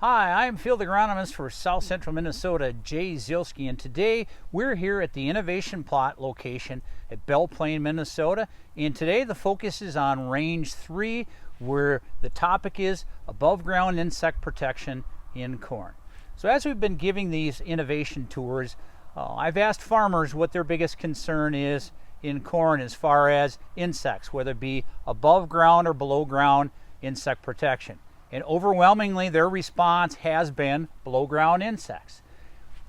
Hi, I'm Field Agronomist for South Central Minnesota, Jay Zielske, and today we're here at the Innovation Plot location at Belle Plaine, Minnesota. And today the focus is on Range 3, where the topic is above ground insect protection in corn. So as we've been giving these innovation tours, I've asked farmers what their biggest concern is in corn as far as insects, whether it be above ground or below ground insect protection. And overwhelmingly, their response has been below ground insects.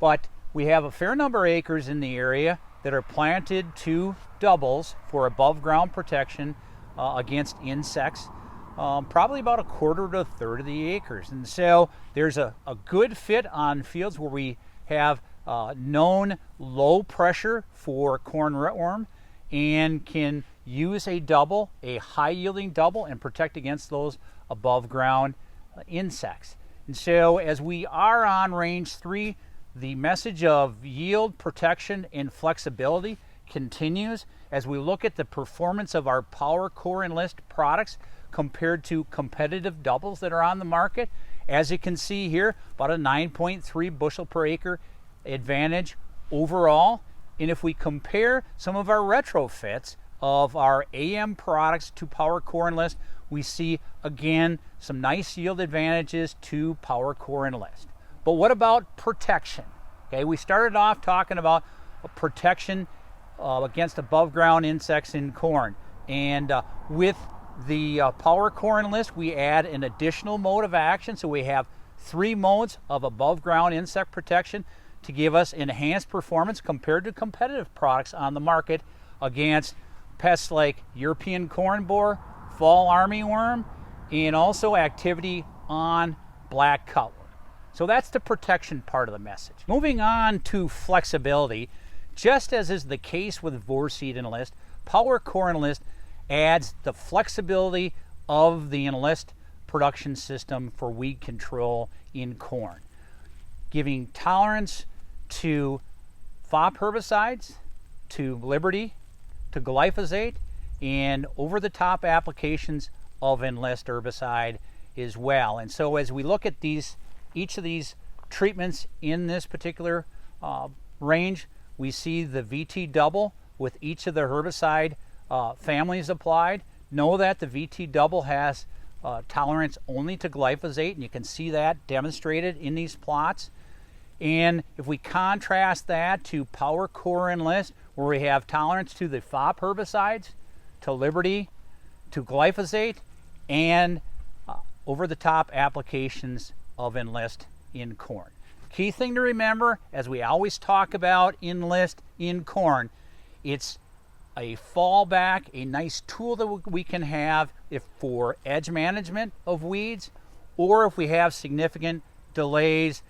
But we have a fair number of acres in the area that are planted to doubles for above ground protection against insects, probably about a quarter to a third of the acres. And so there's a good fit on fields where we have known low pressure for corn rootworm and can use a double, a high yielding double, and protect against those above ground insects. And so as we are on Range 3, the message of yield, protection, and flexibility continues as we look at the performance of our PowerCore Enlist products compared to competitive doubles that are on the market. As you can see here, about a 9.3 bushel per acre advantage overall. And if we compare some of our retrofits of our AM products to PowerCore Enlist, we see again some nice yield advantages to PowerCore Enlist. But what about protection? Okay, we started off talking about protection against above ground insects in corn, and with the PowerCore Enlist we add an additional mode of action. So we have 3 modes of above ground insect protection to give us enhanced performance compared to competitive products on the market against pests like European corn borer, fall armyworm, and also activity on black cutworm. So that's the protection part of the message. Moving on to flexibility, just as is the case with Vorceed Enlist, PowerCore Enlist adds the flexibility of the Enlist production system for weed control in corn, giving tolerance to FOP herbicides, to Liberty, to glyphosate, and over-the-top applications of Enlist herbicide as well. And so as we look at each of these treatments in this particular range, we see the VT double with each of the herbicide families applied. Know that the VT double has tolerance only to glyphosate, and you can see that demonstrated in these plots. And if we contrast that to PowerCore Enlist, where we have tolerance to the FOP herbicides, to Liberty, to glyphosate, and over-the-top applications of Enlist in corn. Key thing to remember, as we always talk about Enlist in corn, it's a fallback, a nice tool that we can have if for edge management of weeds, or if we have significant delays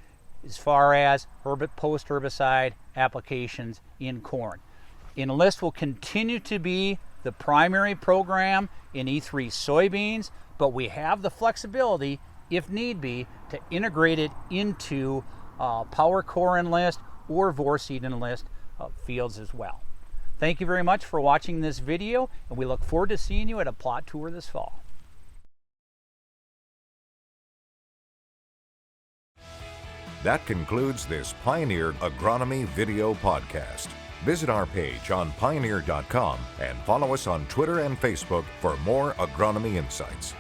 as far as post-herbicide applications in corn. Enlist will continue to be the primary program in E3 soybeans, but we have the flexibility, if need be, to integrate it into PowerCore Enlist or Vorceed Enlist fields as well. Thank you very much for watching this video, and we look forward to seeing you at a plot tour this fall. That concludes this Pioneer Agronomy video podcast. Visit our page on pioneer.com and follow us on Twitter and Facebook for more agronomy insights.